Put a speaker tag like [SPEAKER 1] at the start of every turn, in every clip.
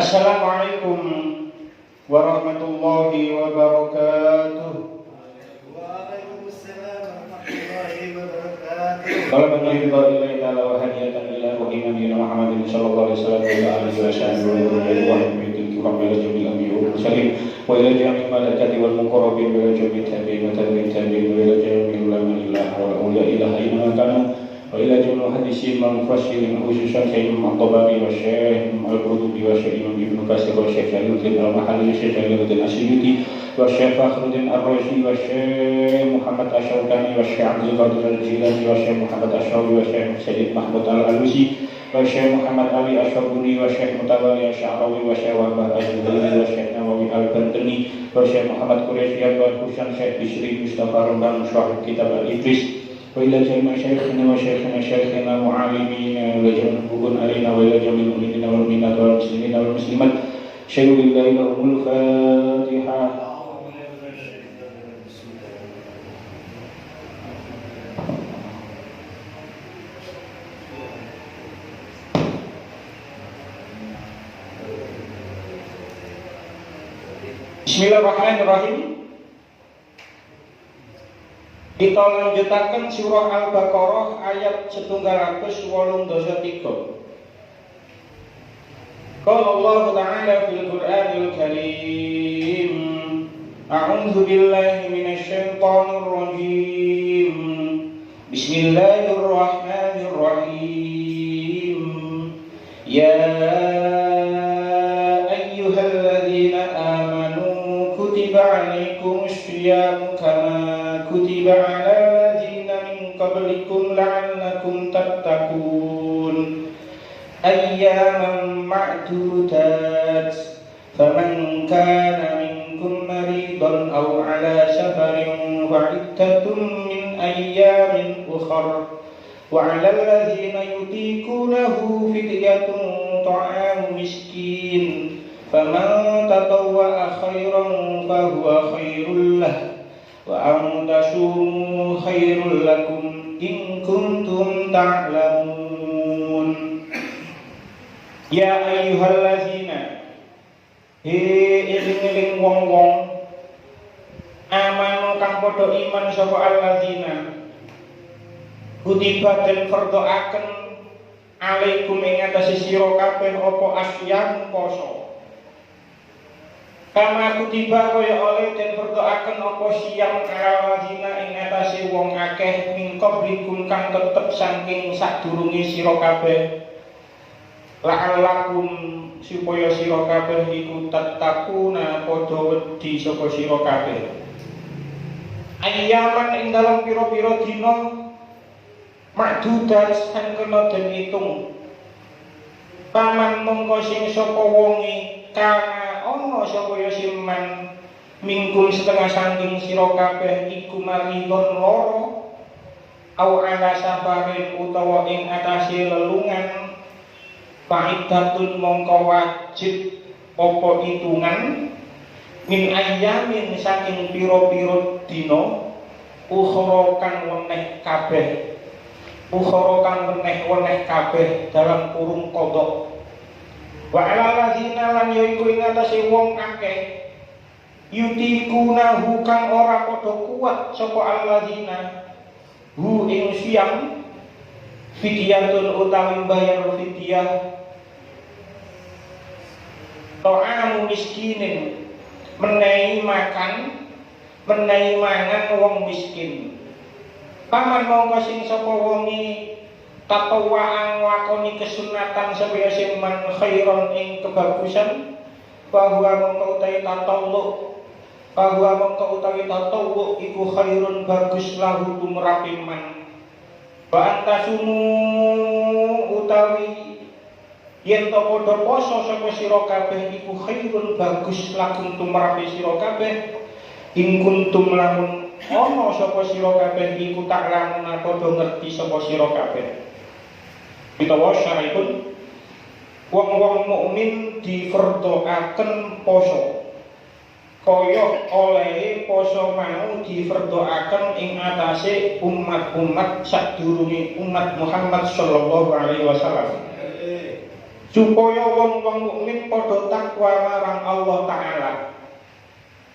[SPEAKER 1] Assalamualaikum warahmatullahi wabarakatuh.
[SPEAKER 2] Waalaikumsalam warahmatullahi wabarakatuh.
[SPEAKER 1] Qala billahi ta'ala wa hadiyatan ila ruhi nabiyina Muhammadin sallallahu alaihi wasallam wa alihi wa sahbihi wa bihi wa ila jami'il anbiya'i wal mursalin wa ila jami'il malaikati wal muqarrabin wa ila jami'it tabi'in wa tabi'in tabi'in wa ila jami'il ulama ilaha wa awliya ilaha inna kana wa ila jami'il muhaddisin wal mufassirin khususan Syekh Al-Tabari wa Syekh Al-Qurtubi wa Syekh Imam Ibnu Katsir wa Syekh Jalaluddin Al-Mahalli Syekh Jalaluddin Asyuti wa Syekh Fakhruddin Ar-Razi wa Syekh Muhammad Asy-Syaukani wa Syekh Abdul Qadir Al-Jilani wa Syekh Muhammad Asy-Syawi wa Syekh Sayyid Mahmud Al-Alusi wa Syekh Muhammad Ali Asy-Syabuni wa Syekh Mutawalli Asy-Sya'rawi wa Syekh Wahbah Al-Jubairi wa Syekh Nawawi Al-Bantani wa Syekh Muhammad Quraisy wa Husain Syekh Bisri Mustafa Rambang Syahid Kitab Al-Idris wa ila jami'i syekhina wa syekhina mu'allimina wa jami'il hubun alina wa ila jami'il mu'minina wal mu'minat wal muslimina wal muslimat syai'ulillahi lahumul fatihah. Bismillahirrahmanirrahim. Kita lanjutaken surah Al-Baqarah ayat 183. Qala Allah Ta'ala fil Qur'anil Karim, A'udzu billahi minasy syaithanir rajim. Bismillahirrahmanirrahim. Ya ayyuhalladzina amanu kutiba 'alaikumus syiyamu kama kutiba 'alal ladzina min qablikum la'allakum tattaqun. Ayyaman ma'dudat. Faman kana minkum maridan aw 'ala safarin fa'iddatun min ayyamin ukhra. Wa 'alal ladzina yutiqunahu fidyatun ta'amu miskin. Faman tatawwa'a khairan fahuwa khairul lah. Wa an tasumu khairul lakum in kuntum ta'lamun. Ya ayyuhallazina, eling-eling wong-wong amanu kang padha iman sapa allazina kutiba den fardhoaken alaikum ing atase sira kabeh apa asyam poso. Kama kutiba kaya oleh den fardhoaken apa siyam allazina ing atase wong akeh min qablikum kang tetep saking sadurunge sira kabeh. La'allakum supaya sira kabeh iku tattaquna padha wedi sapa sira kabeh. Ayyaman ing dalam pira-pira dina makdudat sing kena den itung. Paman mongko sing sapa wonge kana ana sapa ya siman minggu setengah saking sira kabeh iku maridon lara au ala safarin utawa ing atase lelungan. Fa'iddatun mongko wajib apa hitungan min ayyamin saking pira-pira dina ukhra kang weneh kabeh. Ukhra kang weneh kabeh dalam kurung qadha. Wa 'alal ladzina lan yaiku ing atase wong akeh yutikunahu kang ora padha kuat sapa alladzina hu ing siyam fidyatun utawi bayar fidyah ta'amu miskinin menehi makan menehi mangan wong miskin. Paman mongko sing sapa wonge tatawaan nglakoni kesunatan supaya sing man khairon ing kebagusan bahwa mongko utawi tatawwu iku khairun bagus lahu tumrape man. Wa antasumu utawi yen to padha poso sapa sira kabeh iku khairun bagus lakum tumrape sira kabeh in kuntum lamun ana sapa sira kabeh iku tak lamun padha ngerti sapa sira kabeh. Utawa syaripun wong-wong mukmin difardhoaken poso kaya oleh poso mau difardhoaken ing atase umat-umat sadurunge umat Muhammad sallallahu alaihi wasallam. supaya wong-wong mukmin padha takwa marang Allah Ta'ala.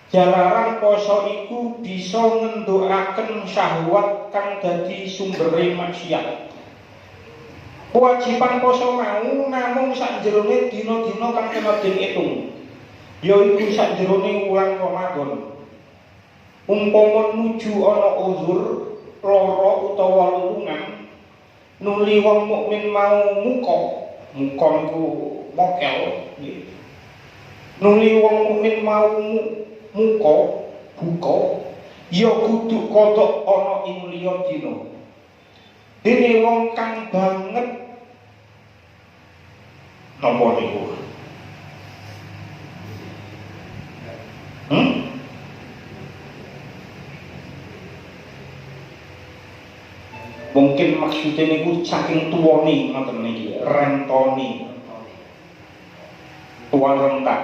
[SPEAKER 1] Jalaran poso iku bisa ngendukaken syahwat kang dadi sumbere maksiat. Kewajiban poso mau namung sakjerone dina-dina kang kena den itung, yaiku sakjerone wulan Ramadan. Umpama nuju ana uzur, lara utawa lelungan, nuli wong mukmin mau muka niku mokel nggih. Nuli wong mukmin mau muka buka ya kudu kodhok ana ing liya dina. Dene wong kang banget napa niku? Mungkin maksudnya niku saking tuwane ngoten niki, rentoni. Tuan rentan.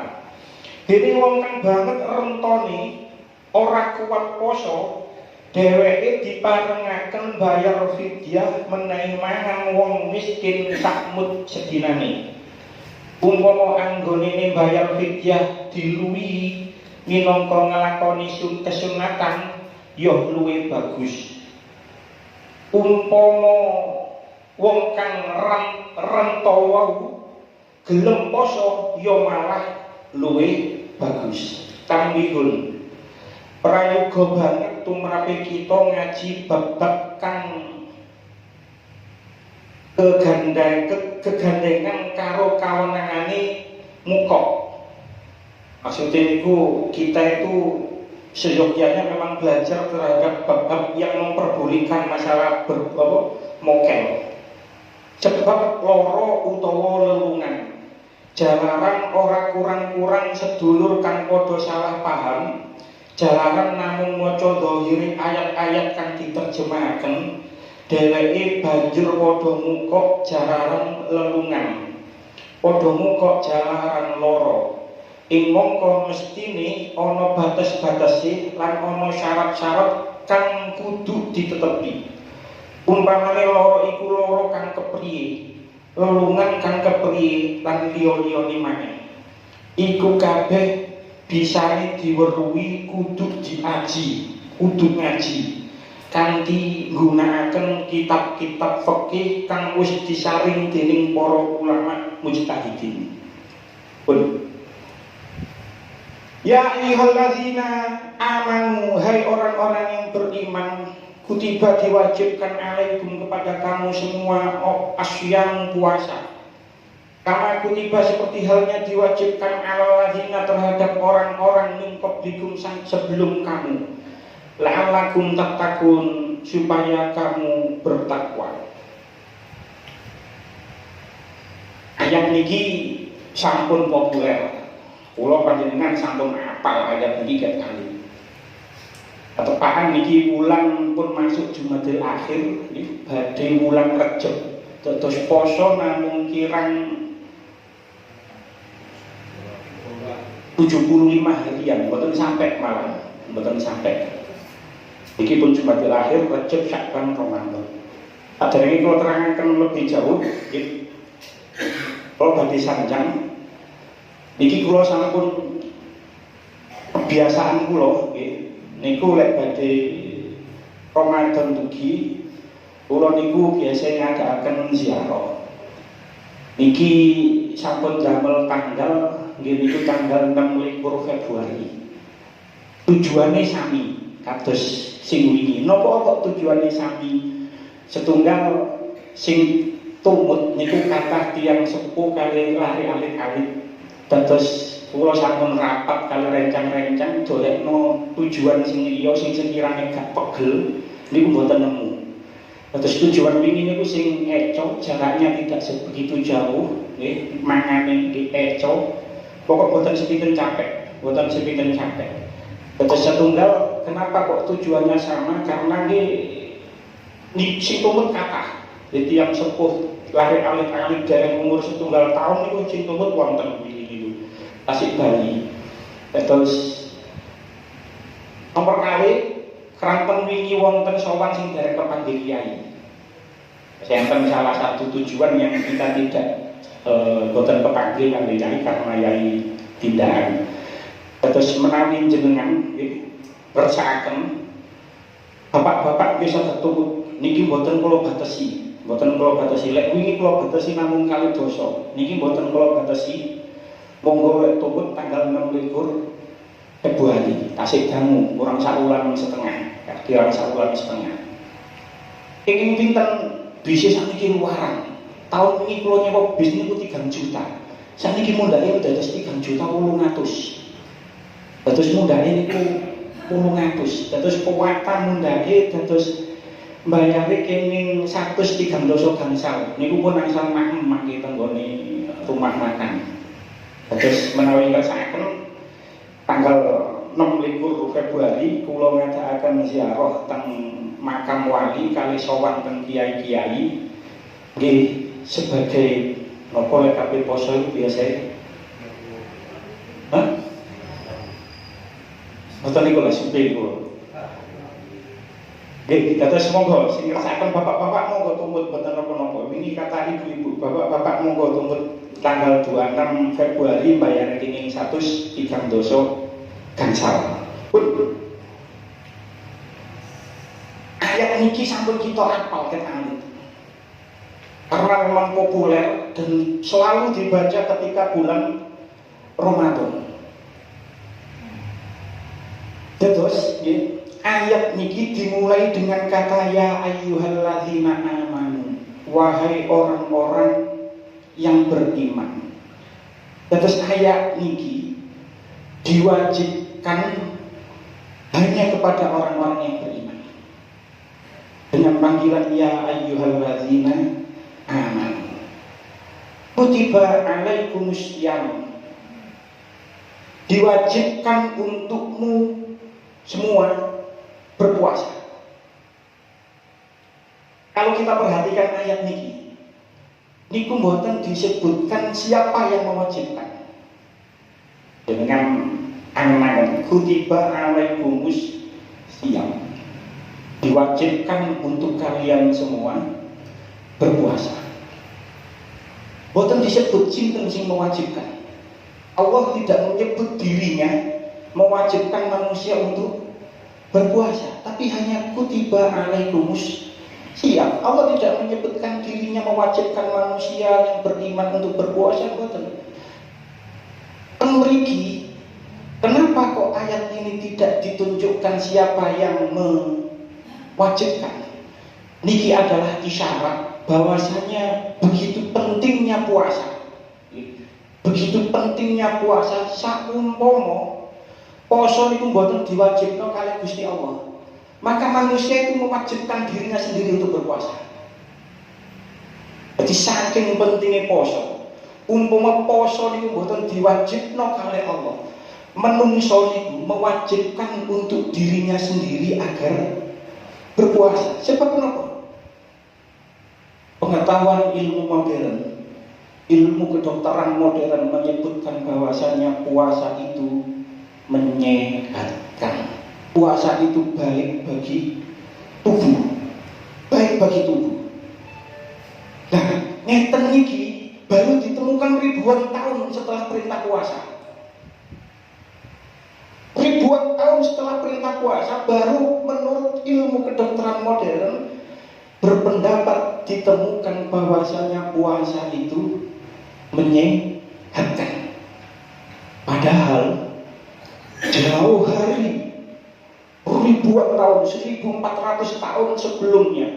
[SPEAKER 1] Dene wong kang banget rentoni ora kuat poso, dheweke diparengaken bayar fidyah menehi mangan wong miskin sakmut sedinane. Umpama anggonene bayar fidyah diluwi minangka nglakoni kesunatan, ya luwih bagus. Umpama wong kang rento wau gelem poso ya malah luwih bagus. Tambihun prayoga banget tumrape kita ngaji bab-bab kang kegandengan karo kawenangane muka. Maksudnya itu kita itu seyogyanya memang belajar terhadap bab-bab yang memperbolehkan masalah mokel. Sebab loro utawa lelungan jalaran ora kurang-kurang sedulur kang padha salah paham, jalaran namung maca dhahire ayat-ayat kang diterjemahaken, dheweke banjur padha muka jalaran lelungan, padha muka jalaran loro. Ing mongko mestine ana batas-batase lan ana syarat-syarat kang kudu ditetepi. Umpamane loro iku loro kang kepriye, lelungan kang kepriye lan liya-liyane maneh. Iku kabeh bisane diweruhi kudu diaji, kudu ngaji. Kanthi nggunakaken kitab-kitab fikih kang wis disaring dening para ulama mujtahidin. Pun ya ayyuhalladzina amanu, hai orang-orang yang beriman, kutiba diwajibkan alaikum kepada kamu semua asyam puasa. Kama kutiba seperti halnya diwajibkan alalladzina terhadap orang-orang min qablikum sebelum kamu. La'allakum tattaqun, supaya kamu bertakwa. Ayat niki sampun populer. Kula panjenengan sampun apal ayat niki ket kali. Tepakan niki wulan pun masuk Jumadil Akhir, badhe wulan Rejab. Terus poso namung kirang 75 harian, mboten sampai malah, mboten sampai. Iki pun Jumadil Akhir, Rejab, Sya'ban, Ramadan. Ajarane kula terangaken lebih jauh, nggih. Kula badhe sanjang. Niki kula sampun kebiasaan kula nggih. Niku lek badhe Ramadan dugi kula niku biasa ngadaken ziarah. Niki sampun damel tanggal nggih niku tanggal 26 Februari. Tujuane sami kados sing wingi. Napa kok tujuane sami? Setunggal sing tumut niku kathah tiyang sepuh kali lari alit-alit. Terus kula sampun rapat kali rencang-rencang dolekno tujuan sing liya sing sekirane gak pegel niku mboten nemu. Terus tujuan wingi niku sing eco, jaraknya tidak sebegitu jauh, nggih, mangane di eco. Pokok mboten sepinten capek, mboten sepinten capek. Terus setunggal kenapa kok tujuannya sama? Karena nggih sing tumut kathah. Jadi yang sepuh lari alit-alit dari umur setunggal tahun niku sing tumut wonten Tasik Bali. Terus nomor kali keranten wingi wonten sowan sing derek kepanggih kiai. Enten salah satu tujuan yang kita tidak boten kepanggih kangge yai karena yai tindakan. Terus menawi jenengan ngersakaken bapak-bapak bisa ketemu niki boten kula batesi. Mboten kula batesi, lek wingi kula batesi namung kali dosa. Niki mboten kula batesi. Monggo lek tumput tanggal 26 Februari, tasik dangu kurang sakulan setengah. Kirang sakulan setengah. Kenging pinten bisnis sakniki luaran. Tahun ini kula nyewa bis niku 3 juta. Sakniki mundhake dados 3 juta 800. Dados mundhake niku 800. Dados pewatan mundhake dados mbayare kenging 103 dosa gangsal niku pun angsal mangke tenggone rumah makan. Terus menawi ngersakaken tanggal 26 Februari kula ngadakaken ziarah teng makam wali kali sowan teng kiai-kiai nggih sebagai napa lek kabeh poso iku biasa. Hah? Mboten niku lho supi kula. Nggih, dados monggo sing ngrasakaken bapak-bapak monggo tumput boten napa-napa. Wingi kata ibu-ibu, bapak-bapak monggo tumput tanggal 26 Februari bayar kenging 103 dosa gangsal. Pun ayat niki sampun kita apal ketangan. Karena memang populer dan selalu dibaca ketika bulan Ramadan. Terus ayat niki dimulai dengan kata ya ayyuhalladzina amanu, wahai orang-orang yang beriman. Terus ayat niki diwajibkan hanya kepada orang-orang yang beriman dengan panggilan ya ayyuhalladzina amanu. Kutiba alaikumussyam, diwajibkan untukmu semua berpuasa. Kalau kita perhatikan ayat niki, niku mboten disebutkan siapa yang mewajibkan. Dengan angan kutiba alaikumus syiyam, diwajibkan untuk kalian semua berpuasa. Mboten disebut sinten sing mewajibkan. Allah tidak menyebut dirinya mewajibkan manusia untuk berpuasa, tapi hanya kutiba alaikumus syiyam. Allah tidak menyebutkan dirinya mewajibkan manusia yang beriman untuk berpuasa. Mriki, kenapa kok ayat ini tidak ditunjukkan siapa yang mewajibkan? Niki adalah isyarat bahwasanya begitu pentingnya puasa. Begitu pentingnya puasa, sakumpama poso niku mboten diwajibno kalih Gusti Allah, maka manusia itu mewajibkan dirinya sendiri untuk berpuasa. Jadi saking pentingnya poso, umpama poso niku mboten diwajibno kalih Allah, menungso niku mewajibkan untuk dirinya sendiri agar berpuasa. Sebab kenapa? Pengetahuan ilmu modern, ilmu kedokteran modern menyebutkan bahwasanya puasa itu menyehatkan. Puasa itu baik bagi tubuh, baik bagi tubuh. Nah, ngeten iki baru ditemukan ribuan tahun setelah perintah puasa. Ribuan tahun setelah perintah puasa, baru menurut ilmu kedokteran modern berpendapat ditemukan bahwasanya puasa itu menyehatkan. Padahal jauh hari, ribuan tahun, 1400 tahun sebelumnya,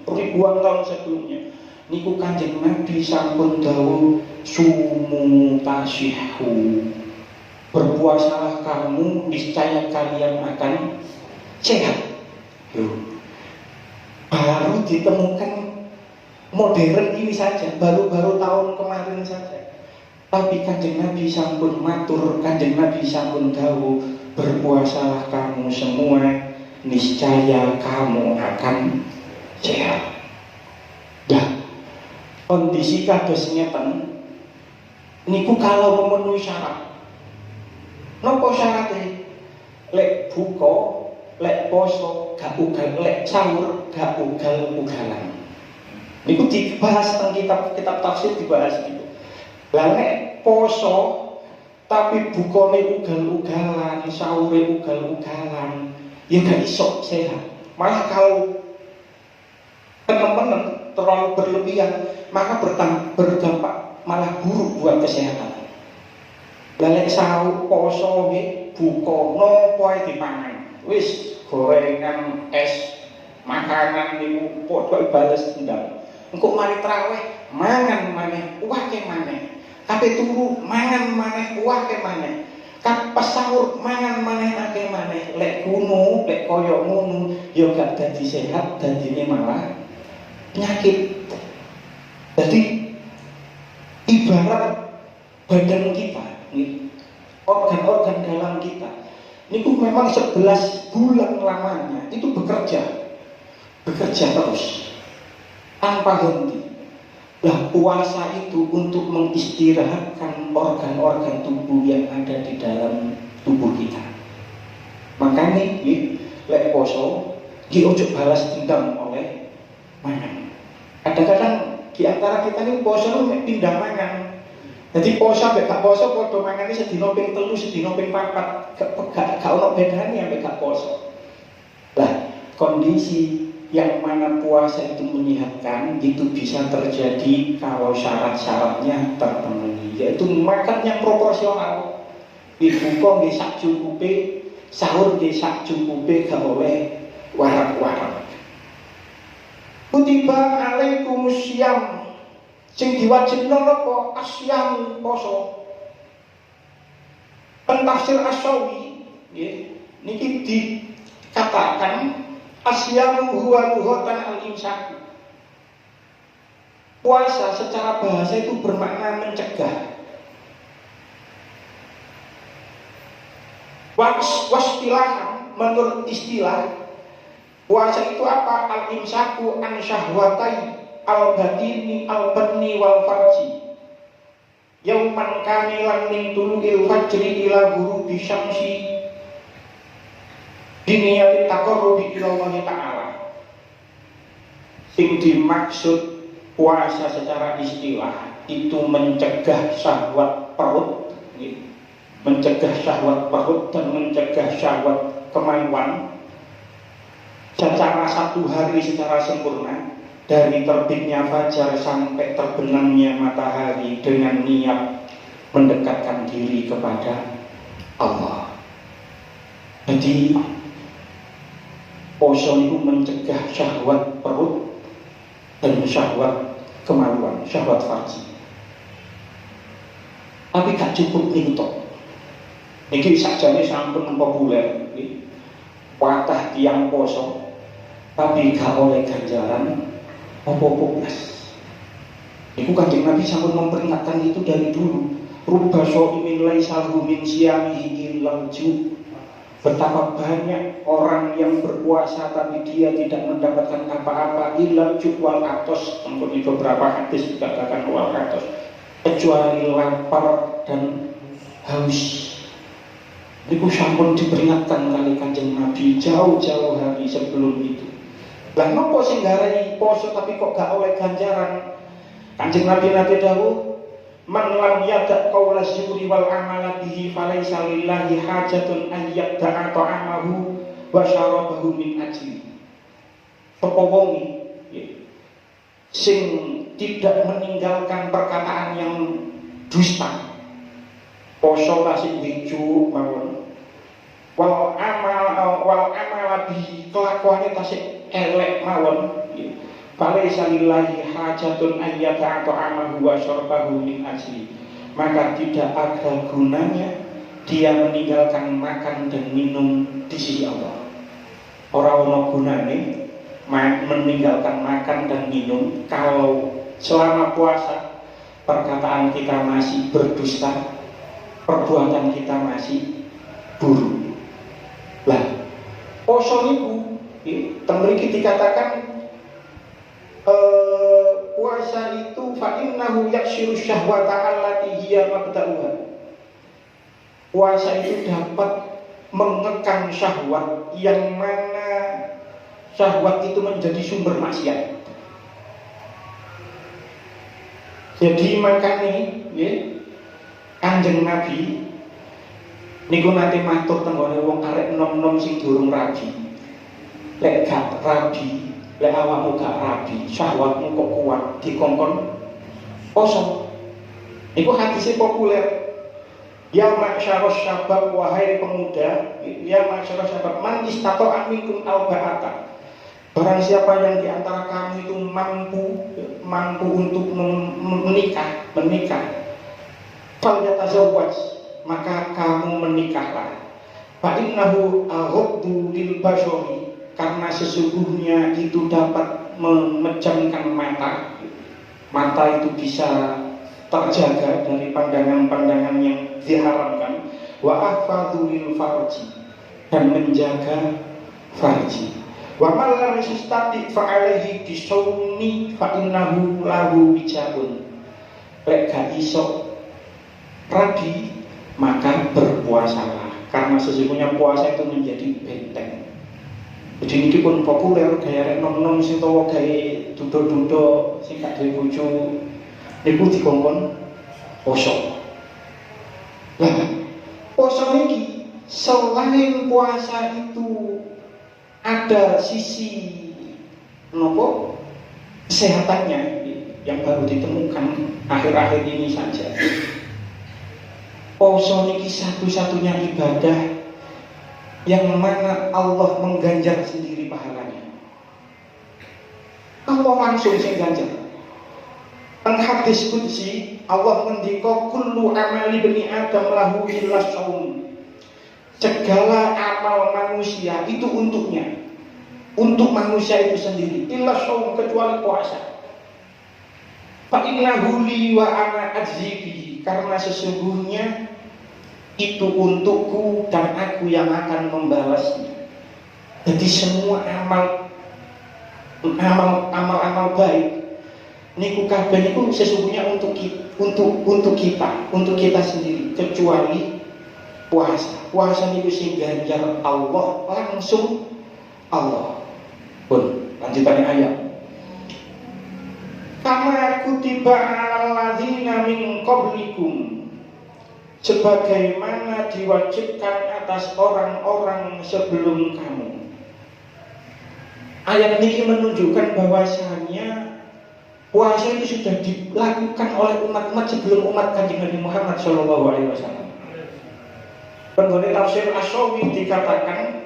[SPEAKER 1] ribuan tahun sebelumnya, niku Kanjeng Nabi sampun dawuh sumu tasyihu, berpuasalah kamu niscaya kalian akan sehat. Baru ditemukan modern ini saja, baru-baru tahun kemarin saja. Tapi Kanjeng Nabi sampun matur, Kanjeng Nabi sampun dawuh berpuasalah kamu semua niscaya kamu akan sehat. Nah, kondisi kados ngeten niku kalau memenuhi syarat. Napa syaratnya? Lek buka, lek poso gak ugal, lek sahur gak ugal-ugalan. Niku dibahas tentang kitab tafsir dibahas gitu. Lah nek poso tapi bukane ugal-ugalan, sahure ugal-ugalan, ya gak iso sehat. Malah kalau teman-teman terlalu berlebihan, maka berdampak malah buruk buat kesehatan. Lah nek sahur poso nggih buka nopo ae dipangan. Wis gorengan, es, makanan niku padha bales dendam. Engko mari traweh mangan maneh, wake maneh. Kabeh turu mangan maneh, wake maneh. Pas sahur mangan maneh akeh maneh. Lek kuno, lek koyo ngono ya gak dadi sehat, dadine malah penyakit. Jadi ibarat badan kita, organ-organ dalam kita, itu memang 11 bulan lamanya itu bekerja terus tanpa henti. Lah puasa itu untuk mengistirahatkan organ-organ tubuh yang ada di dalam tubuh kita. Makanya lek poso ojo balas dendam oleh mangan. Kadang-kadang di antara kita ini poso itu pindah mangan. Jadi poso sampai gak poso podo mangan ini sedino ping 3, sedino ping 4, gak ono bedane ambek gak poso. Lah kondisi yang mana puasa itu menyehatkan itu bisa terjadi kalau syarat-syaratnya terpenuhi, yaitu makan yang proporsional. Dibuka nggih sak cukupe, sahur nggih sak cukupe, gak boleh warak-warak. Kutiba alaikumus syiyam, sing diwajibno napa? Asyam, poso. Pentafsir Asyawi nggih niki dikatakan asyamu huwa lughatan al-imsak. Puasa secara bahasa itu bermakna mencegah. Wastilahan, menurut istilah puasa itu apa? Al-imsaku an syahwatai al-batini al-batni wal farji yauman kamilan min tulu'il fajri ila ghurubi syamsi diniyati taqarrubi ila Allah Ta'ala. Sing dimaksud puasa secara istilah itu mencegah syahwat perut, mencegah syahwat perut dan mencegah syahwat kemaluan secara satu hari secara sempurna, dari terbitnya fajar sampai terbenamnya matahari dengan niat mendekatkan diri kepada Allah. Jadi poso itu mencegah syahwat perut dan syahwat kemaluan, syahwat farji. Tapi gak cukup niku. Niki sakjane sampun populer, watah tiang poso, tapi gak oleh ganjaran apa-apa blas. Iku Kanjeng Nabi sampun memperingatkan itu dari dulu. Rubba shaimin laisa lahu min siyamihi illal ju'. Betapa banyak orang yang berpuasa tapi dia tidak mendapatkan apa-apa illa wal atos. Di beberapa hadis dikatakan wal atos, kecuali lapar dan haus. Itu sampun diperingatkan kali Kanjeng Nabi jauh-jauh hari sebelum itu. Lah nopo sing garai poso tapi kok gak oleh ganjaran? Kanjeng Nabi dawuh, man lam yada' qawla zuri wal amala bihi falaysa lillahi hajatun an yabda'a ta'amahu wa syarabahu min ajli. Sapa wong sing tidak meninggalkan perkataan yang dusta, poso tasik wicu mawon, wal amala bihi kelakuane tasik elek mawon, falaysa lillahi hajatun an yada'a ta'amahu wa syarabahu min ajli. Maka tidak ada gunanya dia meninggalkan makan dan minum di sisi Allah. Ora ono gunane meninggalkan makan dan minum kalau selama puasa perkataan kita masih berdusta, perbuatan kita masih buruk. Lah poso niku mriki dikatakan puasa itu fa innahu yakshiru syahwata allati hiya mabda'uha. Puasa itu dapat mengekang syahwat yang mana syahwat itu menjadi sumber maksiat. Jadi makanya
[SPEAKER 3] nggih. Kanjeng Nabi niku nate matur tenggone wong arek nom-nom sing durung rabi. Lek gak rabi, lek awakmu gak rabi, syahwatmu kok kuat dikongkon poso. Niku hadisnya populer. Ya ma'syaros syabab, wahai pemuda, ya ma'syaros syabab, man istata'a minkum alba'ata. Barang siapa yang diantara kamu itu mampu untuk menikah, fal yatazawwaj, maka kamu menikahlah. Fa innahu aghaddu lil basari, karena sesungguhnya itu dapat memejamkan mata. Mata itu bisa terjaga dari pandangan-pandangan yang diharamkan. Wa ahfadhu lil farji, dan menjaga farji. Wa man lam yastati fa alaihi bisawmi fa innahu lahu wijabun. Lek gak iso rabi, maka berpuasalah, karena sesungguhnya puasa itu menjadi benteng. Jadi ini pun populer gaya nom-nom sing tawa gaya dudo-dudo sing gak duwe bojo niku dikongkon poso. Lah, poso iki selain puasa itu ada sisi nopo kesehatannya yang baru ditemukan akhir-akhir ini saja. Poso niki satu-satunya ibadah yang mana Allah mengganjar sendiri pahalanya. Allah langsung sing ganjar. Ang hadis qudsi Allah ngendika kullu amali bani adam lahu illa shaum. Segala amal manusia itu untuknya, untuk manusia itu sendiri, illa shaum, kecuali puasa. Fa innahu li wa ana ajzibi, karena sesungguhnya itu untukku dan aku yang akan membalasnya. Jadi semua amal baik niku kabeh niku sesungguhnya untuk kita sendiri, kecuali puasa. Puasa niku sing ganjar Allah langsung Allah. Pun lanjutannya ayat. Kama kutiba 'alal ladzina min qablikum, sebagaimana diwajibkan atas orang-orang sebelum kamu. Ayat ini menunjukkan bahwasanya puasa itu sudah dilakukan oleh umat-umat sebelum umat Kanjeng Nabi Muhammad SAW. Penggone tafsir Asyawi dikatakan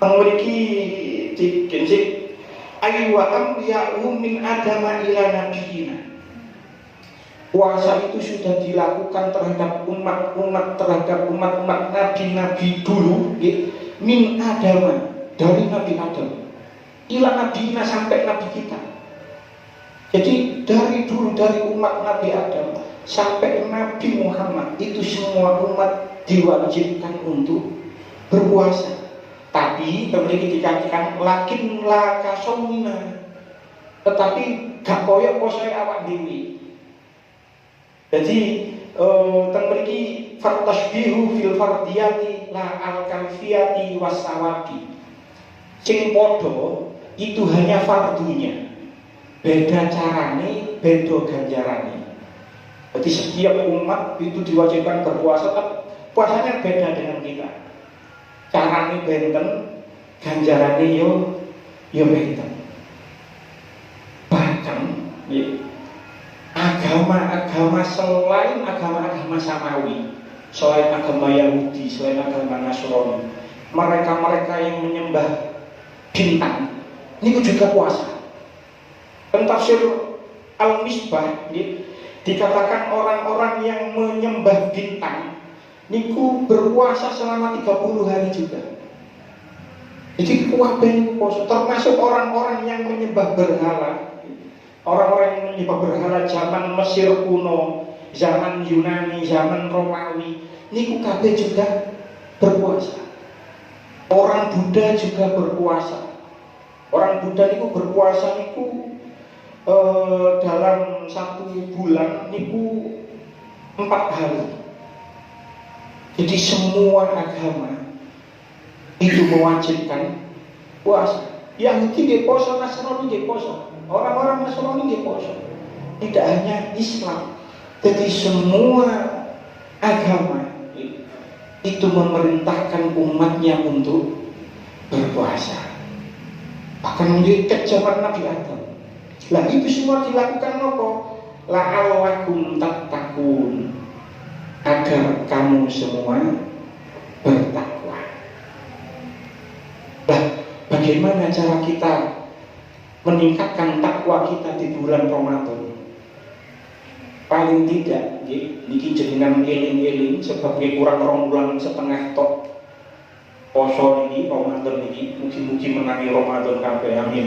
[SPEAKER 3] memiliki dikincik aywa amriyahum min adama ila nabiyina. Puasa itu sudah dilakukan terhadap umat-umat nabi-nabi dulu, min adama, dari Nabi Adam ila nabiyina, sampai nabi kita. Jadi dari dulu, dari umat Nabi Adam sampai Nabi Muhammad, itu semua umat diwajibkan untuk berpuasa. Tapi memiliki dikatakan lakin la kasomina, tetapi gak koyok posoe awak dewi. Jadi memiliki fartasbihu fil fardiyati la al kalfiyati wasawabi. Sing podo itu hanya fardunya, beda carane, beda ganjarane. Jadi setiap umat itu diwajibkan berpuasa, tapi puasanya beda dengan kita. Carane benten, ganjarane yo benten. Bahkan agama-agama selain agama-agama samawi, selain agama Yahudi, selain agama Nasrani, mereka-mereka yang menyembah bintang ini juga puasa. Dan tafsir Al-Misbah dikatakan orang-orang yang menyembah bintang niku berpuasa selama 30 hari juga. Jadi kuwabe niku puasa, termasuk orang-orang yang menyembah berhala. Orang-orang yang menyembah berhala zaman Mesir kuno, zaman Yunani, zaman Romawi, niku kabeh juga berpuasa. Orang Buddha juga berpuasa. Orang Buddha niku berpuasa niku dalam 1 bulan niku 4 hari. Jadi semua agama itu mewajibkan puasa. Yahudi nggih poso, Nasrani nggih poso. Orang-orang Nasrani nggih poso. Tidak hanya Islam, Jadi semua agama itu memerintahkan umatnya untuk berpuasa. Bahkan menjadi zaman Nabi Adam. Lah itu semua dilakukan apa? La'allakum tattaqun, agar kamu semua bertakwa. Lah bagaimana cara kita meningkatkan takwa kita di bulan Ramadan? Paling tidak niki jenengan eling-eling sebagai kurang 2 bulan setengah tok poso ini Ramadan ini, mugi-mugi menangi Ramadan kabeh, amin.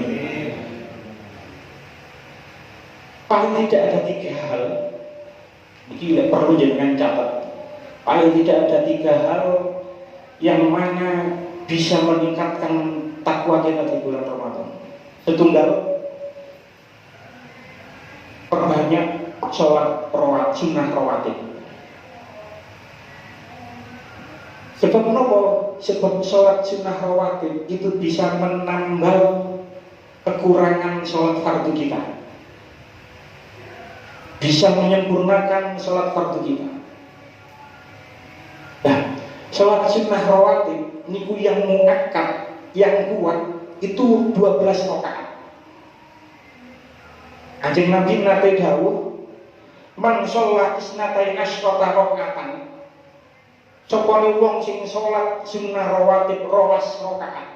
[SPEAKER 3] Paling tidak ada 3 hal, ini perlu jangan catat. Paling tidak ada 3 hal yang mana bisa meningkatkan takwa kita di bulan Ramadan. Setunggal, perbanyak sholat sunnah rawatib. Sebab apa? Sebab sholat sunnah rawatib itu bisa menambal kekurangan sholat fardu kita, bisa menyempurnakan sholat fardu kita. Nah, sholat sunnah rawatib niku yang muakkad, yang kuat itu 12 rakaat. Kanjeng Nabi nate dawuh, man sholat isnatain asyrata rakaatan, sopone wong sing sholat sunnah rawatib 12 rakaat,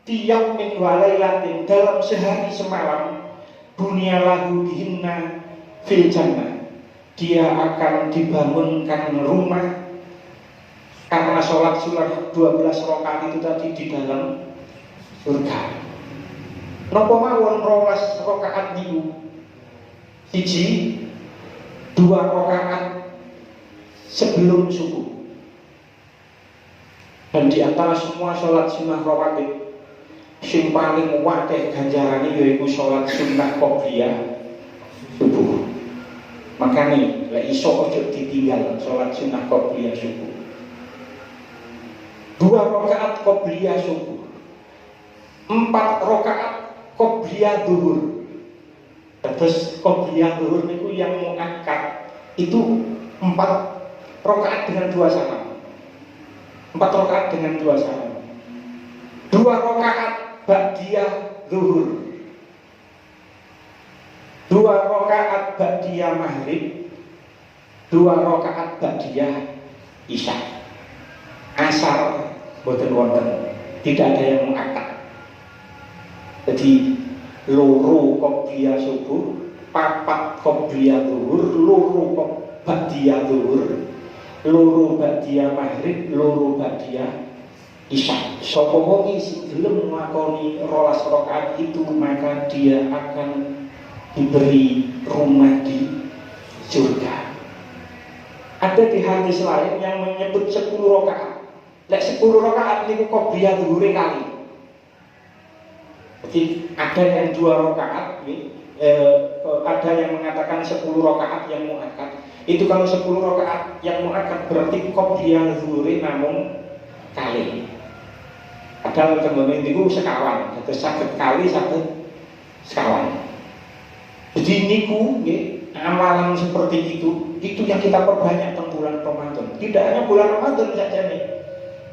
[SPEAKER 3] tiyaumin walailatin, dalam sehari semalam, bunyalahu bihinna fil jannah, dia akan dibangunkan rumah karena sholat sunnah 12 rakaat itu tadi di dalam surga. Napa mawon 12 rakaat niku? Siji, 2 rakaat sebelum subuh. Dan di antara semua sholat sunnah rawatib, sing paling wakeh ganjarane yaiku sholat sunnah qobliyah subuh. Makanya lek iso ojo ditinggal sholat sunnah qobliyah subuh. 2 rakaat qobliyah subuh, 4 rakaat qobliyah zuhur. Terus qobliyah zuhur itu yang muakkad itu 4 rakaat dengan 2 salam. 4 rakaat dengan 2 salam. 2 rakaat ba'diyah zuhur, 2 rakaat ba'diyah maghrib, 2 rakaat ba'diyah isya. Asar boten wonten, tidak ada yang muakkad. Jadi loro qobliyah subuh, 4 qobliyah zuhur, loro ba'diyah zuhur, loro ba'diyah maghrib, loro ba'diyah isya. Sapa wong sing gelem nglakoni 12 rakaat itu, maka dia akan diberi rumah di surga. Ada di hadis lain yang menyebut 10 rakaat. Lek 10 rakaat niku qobliyah zuhure kali. Jadi ada yang 2 rakaat, ada yang mengatakan 10 rakaat yang muakkad. Itu kalau 10 rakaat yang muakkad berarti qobliyah zuhure namung kali. Padahal teman-teman itu sekawan, atau sakit kali sakit sekawan. Jadi niku amalan seperti itu yang kita perbanyak di bulan Ramadan. Tidak hanya bulan Ramadan saja nih,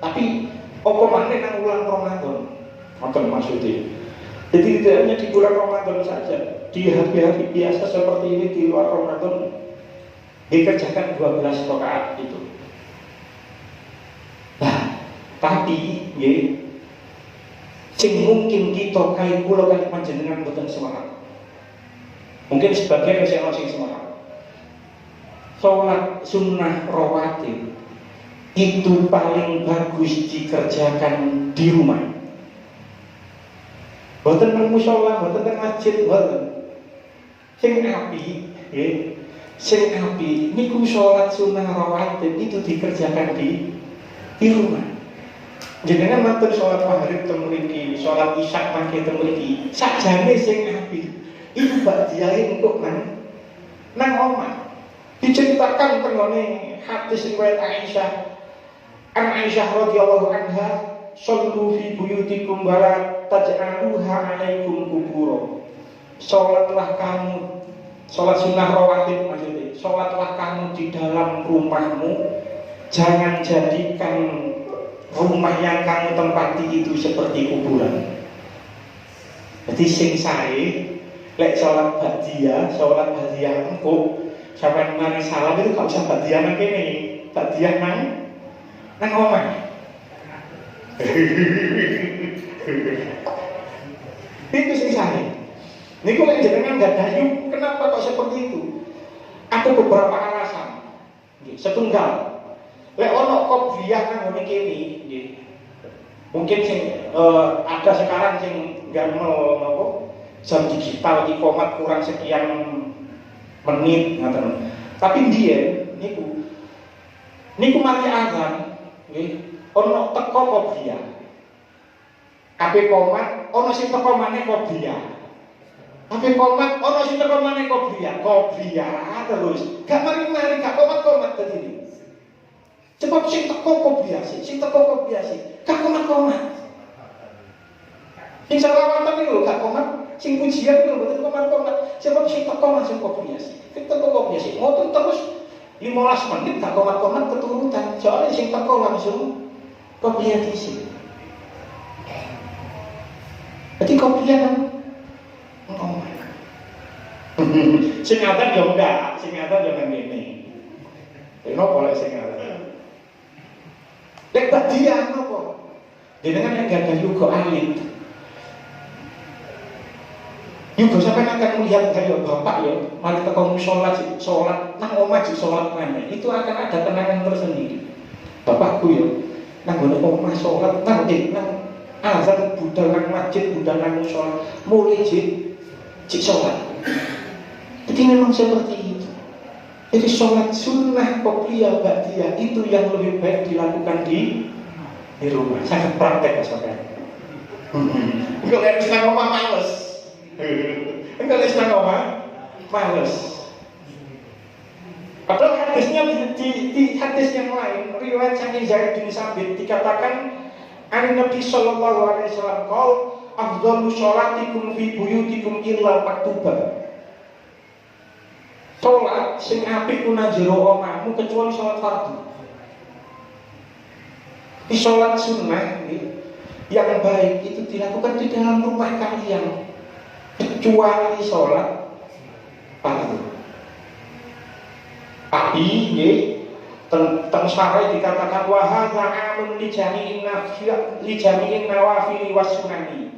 [SPEAKER 3] tapi apa maneh nang bulan Ramadan. Ngoten maksudnya. Jadi tidak hanya di bulan Ramadan saja, di hari-hari biasa seperti ini di luar Ramadan dikerjakan 12 rakaat itu. Nah, tapi sing mungkin kita kaya kula kali panjenengan boten semangat. Mungkin sebagian sing semangat. Sholat sunnah rawatib itu paling bagus dikerjakan di rumah. Boten nang musala, boten nang masjid, boten. Sing api niku sholat sunnah rawatib itu dikerjakan di rumah. Jenengan matur sholat maghrib teng mriki, sholat isya mangke teng mriki. Sakjane sing api itu ba'diyahe engko nang omah. Diceritakan tenggone hadis riwayat Aisyah. Aisyah radhiyallahu anha, "Shallu fi buyutikum wa la taj'aluha 'alaikum kubura." Salatlah kamu, salat sunnah rawatib maksudnya. sholatlah kamu di dalam rumahmu, jangan jadikan rumah yang kamu tempati itu seperti kuburan. Jadi sing sae lek sholat ba'diyah engko sampai mari salam itu gak usah ba'diyah nang kene, ba'diyah nang omah. Itu sing sae. Niku lek jenengan gak dayu, kenapa kok seperti itu? Ada beberapa alasan. Setunggal. Lek ono qobliyah nang ngene kene, nggih. Mungkin sing ada sekarang sing gamel napa? Jam digital iqomat kurang sekian menit ngoten. Tapi dia niku mari azan nggih, ono teko qobliyah. Kabeh komat ono sing teko maneh qobliyah. Kabeh komat ono sing teko maneh qobliyah terus. Gak mari-mari gak komat-komat tadi. Sebab sing teko qobliyah sing gak komat-komat. Sing selawatan niku gak komat, sing pujian niku mboten komat-komat. Sebab sing teko langsung qobliyah. Teko qobliyah ngoten terus 15 menit gak komat-komat keturutan. Soalnya sing teko langsung qobliyah dhisik. Jadi qobliyah kan sing ngaten yo enggak, sing ngaten yo nang ngene. Kenapa lek sing ngaten? Lek ba'diyah napa? Jenengan yang gadah yuga alit. Yuga sampai akan melihat kayak bapak ya, mari teko sholat nang omah sholat mana. Itu akan ada kenangan tersendiri. Bapakku ya, nang ngene omah sholat nang azan budal nang masjid, budal nang sholat, mulai cik sholat. Jadi memang seperti itu. Jadi sholat sunnah qobliyah ba'diyah itu yang lebih baik dilakukan di rumah. Sangat praktek saudara. Enggak lihat Islam omah males. Enggak lihat Islam omah males. Padahal hadisnya di hadis yang lain, riwayat Sahih Zaid bin Sabit dikatakan Nabi sallallahu alaihi wasallam qol afdhalu sholatikum fi buyutikum illa maktubah. Sholat sing apik ku nang jero omahmu kecuali sholat fardu. Di sholat sunnah yang baik itu dilakukan di dalam rumah kalian kecuali sholat fardu. Tapi teng syarah dikatakan wa hadza amun li jami'in nawafil wasunani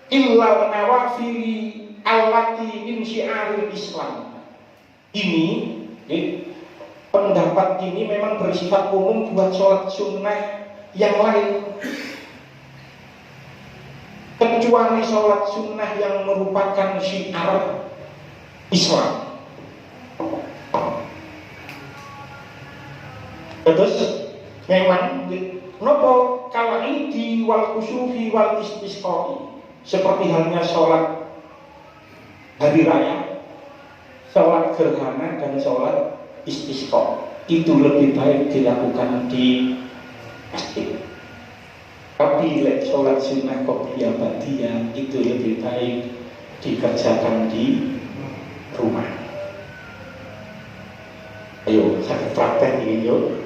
[SPEAKER 3] illa nawafil allati min syiaril Islam. Ini pendapat ini memang bersifat umum buat sholat sunnah yang lain, kecuali sholat sunnah yang merupakan syiar Islam. Terus memang nopo kala ini wal kusufi wal istisqai, seperti halnya sholat hari raya, sholat gerhana dan sholat istisqa itu lebih baik dilakukan di masjid. Tapi sholat sunnah qobliyah ba'diyah itu lebih baik dikerjakan di rumah. Ayo, sakit praktek ini yuk.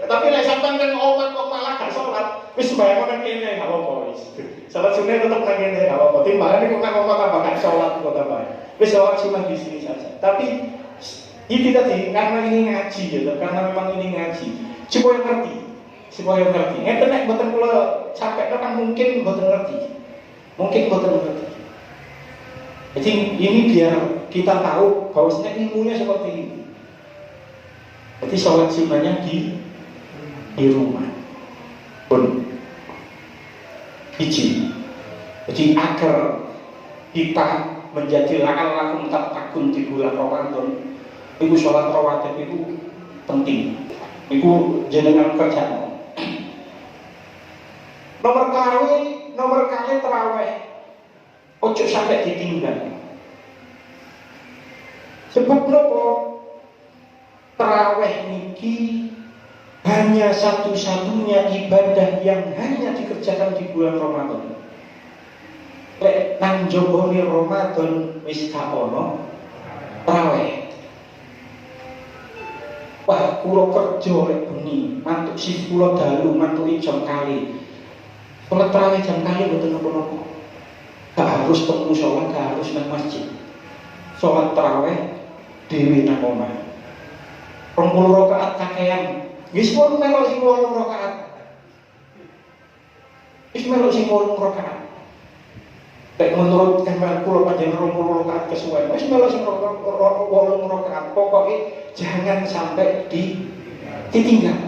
[SPEAKER 3] Tapi lek sampean nang omah kok malah gak sholat, wis sembahyang nang kene gak apa-apa wis. Salat sunnah tetep nang kene gak apa-apa. Timbangane kok nang omah tambah gak sholat kok tambah. Wis sholat cuma di sini saja. Tapi ini tadi karena ini ngaji gitu, karena memang ini ngaji. Supaya ngerti. Ngeten nek mboten kula sampai kan mungkin mboten ngerti. Jadi ini biar kita tahu bahwasanya ilmunya seperti ini. Jadi sholat sunnahnya di rumah pun hiji. Jadi agar kita menjadi la'allakum tattaqun di bulan Ramadan, itu sholat rawatib itu penting. Itu jenengan kerjaan. Nomor kali terawih ojo sampai ditinggal. Sebab nopo terawih niki hanya satu-satunya ibadah yang hanya dikerjakan di bulan Ramadan. Lek nang jobone Ramadan wis gak ono Traweh. Wah, kula kerja rek bengi, mantuk shift kula dalu, mantuk jam kali. Salat traweh jam kali mboten napa-napa. Gak harus teng musala, gak harus nang masjid. Salat traweh dhewe nang omah. 20 rakaat kakean. Wis pun melok sing 8 rakaat. Wis melok sing 8 rakaat. Lek menurut kamar kula panjenengan 20 rakaat kesuwen. Wis melok sing 8 rakaat. Pokoke jangan sampai ditinggal.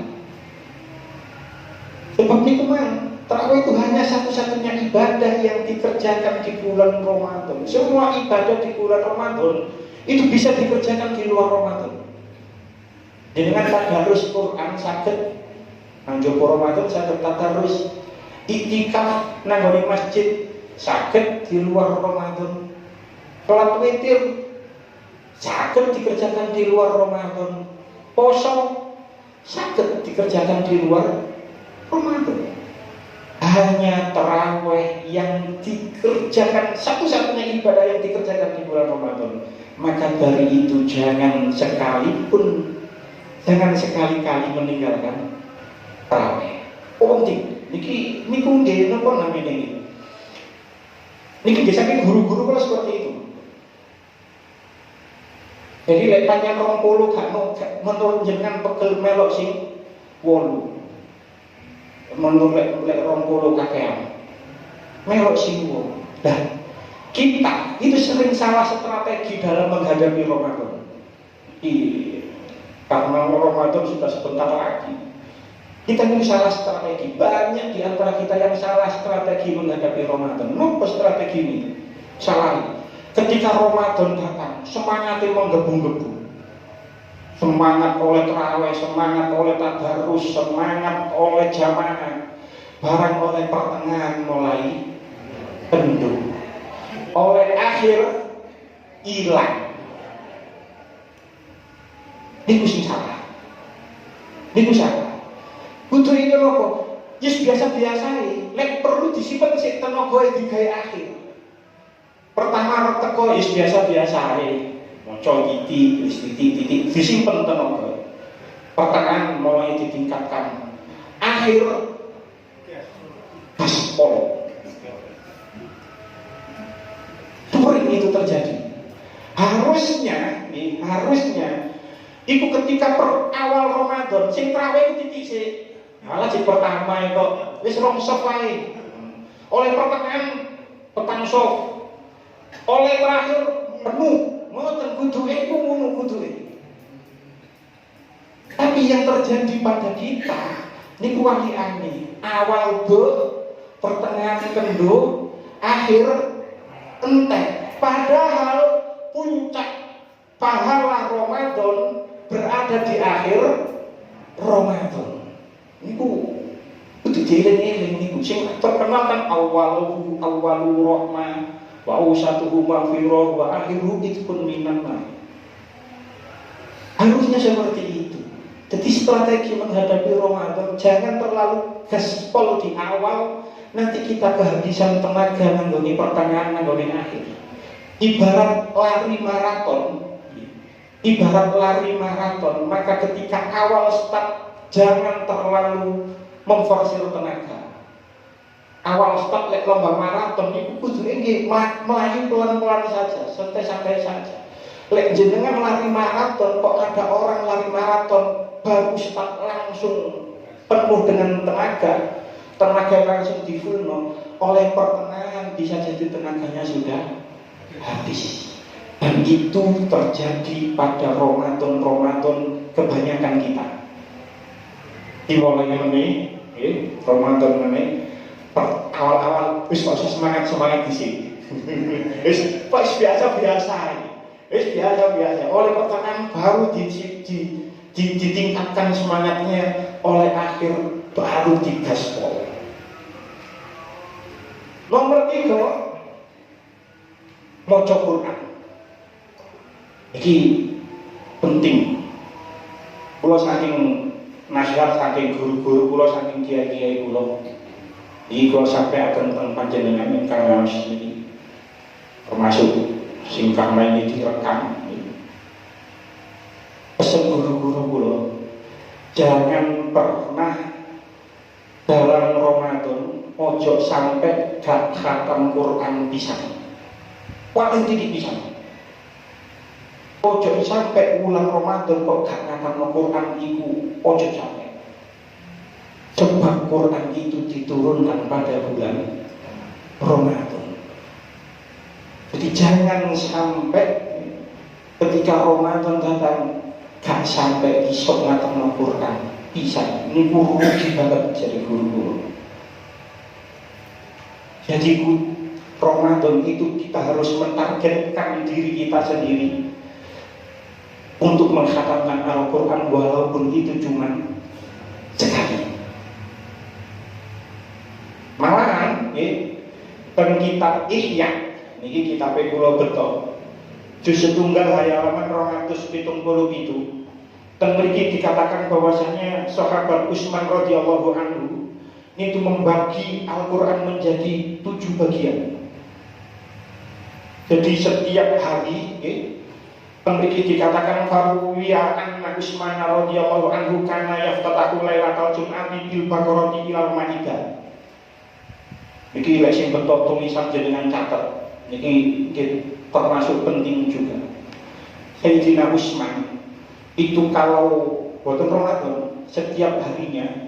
[SPEAKER 3] Sebab niku mang tarawih itu hanya satu-satunya ibadah yang dikerjakan di bulan Ramadan. Semua ibadah di bulan Ramadan itu bisa dikerjakan di luar Ramadan. Dengan tadarus Quran saged nang jaba Ramadan saged tadarus, iktikaf nang nggon masjid saged di luar Ramadan. Salat witir saged dikerjakan di luar Ramadan. Poso saged dikerjakan di luar Ramadan. Hanya tarawih yang dikerjakan, satu-satunya ibadah yang dikerjakan di bulan Ramadan. Maka dari itu jangan sekali-kali meninggalkan tarawih. Oh penting. Niku nggih napa namanya ini? Niki biasanya guru-guru kalau seperti itu. Jadi lek panjang 20 gak menurut jenengan pegel melok sing 8. Menurut lek 20 kakean. Melok sing 8. Nah, kita itu sering salah strategi dalam menghadapi Ramadan. Karena Ramadan sudah sebentar lagi. Kita ini salah strategi. Banyak di antara kita yang salah strategi menghadapi Ramadan. Apa strategi ini? Salah. Ketika Ramadan datang, semangatnya menggebu-gebu. Semangat oleh tarawih, semangat oleh tadarus, semangat oleh jamaah. Barang oleh pertengahan mulai kendor. Oleh akhir hilang. Niku sing salah. Niku salah. Butuh ini loh, yes biasa-biasa lek perlu disimpan sik tenaga digawe akhir. Pertama teko yes biasa-biasa maca titik, wis titik disimpan tenaga. Pertengahan mulai ditingkatkan. Akhir gaspol. Sering itu terjadi. Harusnya itu ketika awal Ramadan sing traweh titik sik. Malah di pertama itu wis rong sof wae. Oleh pertengahan petang sof. Oleh terakhir penuh. Ngoten kuduke iku ngono kuduke. Tapi yang terjadi pada kita niku waliane. Awal do, pertengahan kendo, akhir entek. Padahal puncak pahala Ramadan berada di akhir Ramadan. Niku kudu dieling-eling niku sing terkenal kan awwalu rahmah wa awsatuhu maghfirah wa akhiruhu itqun minan nar. Harusnya seperti itu. Jadi strategi menghadapi Ramadan jangan terlalu gaspol di awal, nanti kita kehabisan tenaga nanggone pertengahan nanggone akhir. Ibarat lari maraton, maka ketika awal start jangan terlalu memforsir tenaga. Awal start lek lomba maraton itu kudu nggih melayu pelan-pelan saja, santai-santai saja. Lek jenengan lari maraton kok ada orang lari maraton baru start langsung penuh dengan tenaga langsung difulno, oleh pertengahan bisa jadi tenaganya sudah habis. Dan itu terjadi pada Ramadan kebanyakan kita. Dimulai ini, Ramadan ini awal-awal wis kok semangat di sini. Wis biasa-biasa. Oleh pertengahan baru ditingkatkan semangatnya, oleh akhir baru digaspol. Nomor 3, maca Quran. Iki penting. Kula saking nasihat saking guru-guru kula, saking kiai-kiai kula, iki kula sampaiaken teng panjenengan ingkang ngaos niki, termasuk sing kang ini direkam. jangan pernah dalam Ramadan ojo sampai gak khatam Quran pisan. Paling titik pisan. Ojo sampai ulang Ramadan kok gak khatam Quran iku, ojo sampai. Sebab Quran itu diturunkan pada bulan Ramadan. Jadi jangan sampai ketika Ramadan datang gak sampai isok ngatam Quran bisa. Ini rugi banget jadi guru-guru. Jadi Ramadan itu kita harus mentargetkan diri kita sendiri untuk menghatamkan Al-Quran walaupun itu cuma sekali. Malahan dan kitab Ihya ini kitab kula beto juz setunggal halaman 270 itu dan mriki dikatakan bahwasanya sahabat Utsman radhiyallahu anhu itu membagi Al-Quran menjadi 7 bagian. Jadi setiap hari mriki dikatakan faruwiya anna Utsman radhiyallahu anhu kana yaftatahu lailatal jum'ati bil baqarati ilal maidah. Niki lek sing beto tulisan jenengan catet. Niki termasuk penting juga. Sayyidina Utsman itu kalau boten Ramadan setiap harinya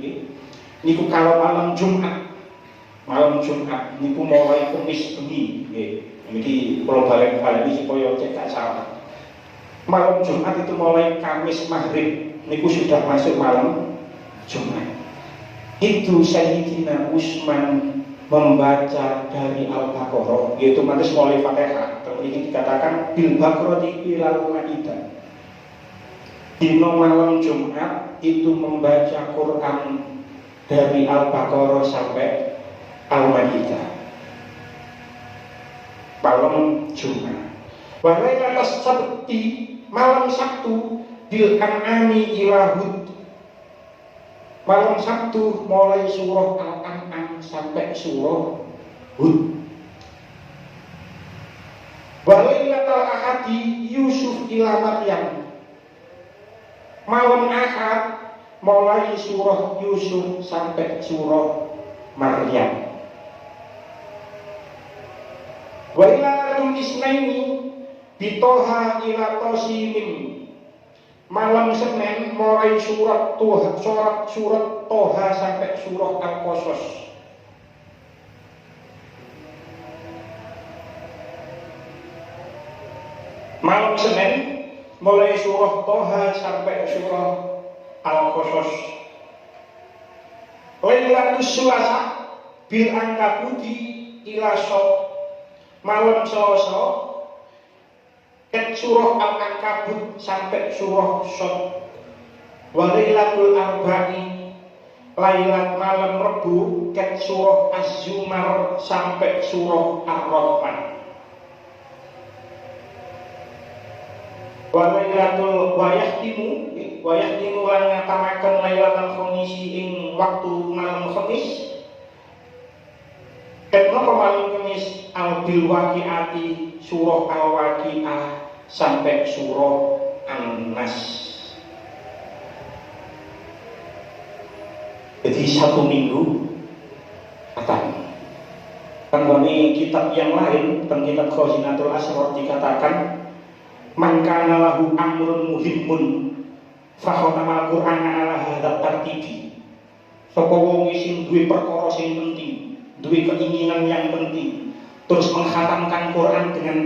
[SPEAKER 3] niku kalau malam Jumat niku mulai Kamis bengi nggih. Niki kula balik-balik supaya cek gak salah. Malam Jumat itu mulai Kamis maghrib niku sudah masuk malam Jumat. Itu Sayyidina Utsman membaca dari Al-Baqarah, yaitu otomatis mulai Fatihah. Ini dikatakan bil baqarati ilal maidah. Dino malam Jumat itu membaca Quran dari Al-Baqarah sampai Al-Maidah. Malam Jumat. Walailatul Sabti, malam Sabtu bil an'ami ila Hud. Malam Sabtu mulai surah Al-An'am sampai surah Hud. Walailatul Ahadi Yusuf ila Maryam. Malam Ahad mulai surah Yusuf sampai surah Maryam. Walailatul Isnaini bitoha ila Tasimin. Malam Senin mulai surat Toha sampai surah Al-Qasas. Malam Senin mulai surah Toha sampai surah Al-Qasas. Lailatul Selasa bil Ankabuti ila Shad. Malam Selasa surah Al-Ankabut sampai surah Shad. Walailatul Arba'i, lailat malam Rebu ket surah Az-Zumar sampai surah Ar-Rahman. Walailatul wayahtimu lan ngatamaken lailatul khamisi ing waktu malam Khamis. Ket napa malam Kamis al-bil waqi'ati surah Al-Waqi'ah sampai surah An-Nas. Jadi 1 minggu khatam. Tanggone kitab yang lain, tentang kitab Khazinatul Asrar dikatakan man kana lahu amrun muhimmun fa khatamal Qur'ana ala hadzal tartibi. Sapa wong sing duwe perkara sing penting, duwe keinginan yang penting, terus menghatamkan Quran dengan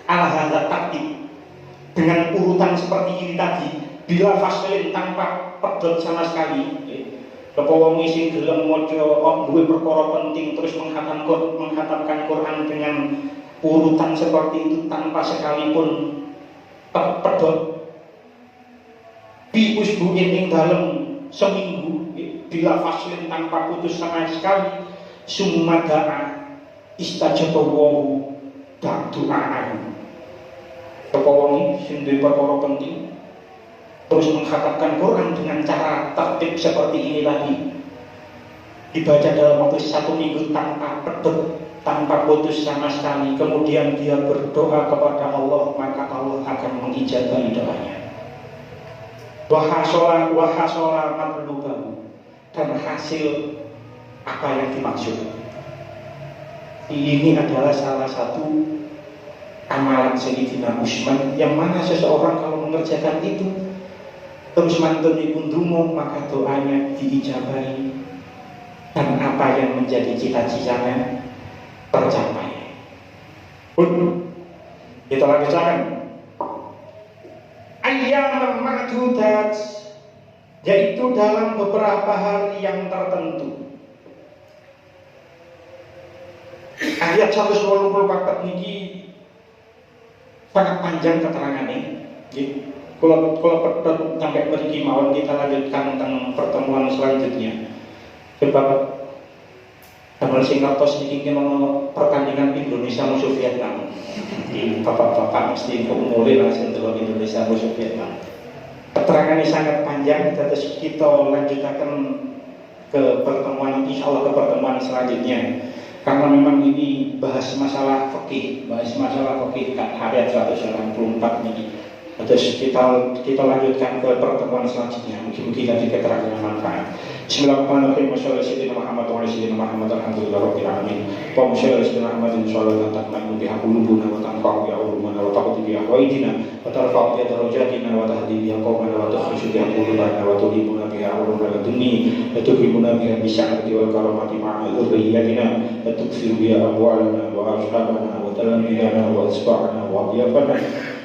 [SPEAKER 3] ala hadzal tartib, dengan urutan seperti ini tadi, bila faslin tanpa pedot sama sekali. Sapa wong sing gelem maca duwe perkara penting terus menghatamkan Quran dengan urutan seperti itu tanpa sekalipun pedot bi usbu'in ing dalem seminggu bila faslin tanpa putus sama sekali sumada'a istajabahu doaan. Sapa wong sing duwe perkara penting terus menghatamkan Quran dengan cara tertib seperti ini tadi, dibaca dalam waktu 1 minggu tanpa pedot, tanpa putus sama sekali, kemudian dia berdoa kepada Allah, maka Allah akan mengijabahi doanya. Wahasola matlubahu, dan hasil apa yang dimaksud. Ini adalah salah satu amalan Sayyidina Utsman, yang mana seseorang kalau mengerjakan itu terus mantun pun dungo, maka doanya diijabahi dan apa yang menjadi cita-citanya tercapai. Kita lanjutkan. Ayyaman ma'dudat, yaitu dalam beberapa hari yang tertentu. Ayat 184 niki sangat panjang keterangannya. Kalau sampai mriki mawon kita lanjutkan tentang pertemuan selanjutnya. Sebab damel sing ngertos niki ono pertandingan Indonesia musuh Vietnam. Di bapak-bapak mesti mulai langsung delok Indonesia musuh Vietnam. Keterangannya sangat panjang, terus kita lanjutkan ke pertemuan, insya Allah ke pertemuan selanjutnya. Karena memang ini bahas masalah fikih ayat 184 ini. Terus kita lanjutkan ke pertemuan selanjutnya. Mungkin tadi keterangan yang manfaat. Bismillahirrahmanirrahim. Wassalamualaikum warahmatullahi wabarakatuh. Alhamdulillahirabbil alamin. Wa sallallahu Muhammadin sallallahu tatma'innu biha qulubuna wa tanfa'u biha ulumuna wa taqdi biha qaidina wa tarfa'u biha darajatina wa tahdi biha qawmana wa tukhrishu biha qulubana wa tulibuna biha ulumana dunni wa tuhibuna biha bisya'ati wal karamati ma'a dhurriyyatina wa tuksiru biha amwalana wa ashabana wa talamidana wa asba'ana wa adiyafana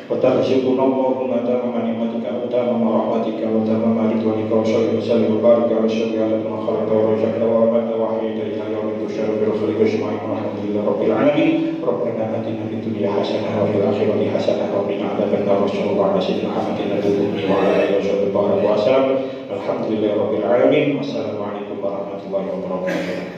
[SPEAKER 3] وترزقنا اللهم تمام نعمتك وتمام رحمتك وتمام رضوانك وصل وسلم وبارك على الشفيع الذي خلقت ورزقت وامت وحييت الى يوم تشرب بالخير اجمعين والحمد لله رب العالمين ربنا اتنا في الدنيا حسنه وفي الاخره حسنه وقنا عذاب النار وصلى الله على سيدنا محمد النبي وعلى اله وصحبه وسلم الحمد لله رب العالمين والسلام عليكم ورحمه الله وبركاته.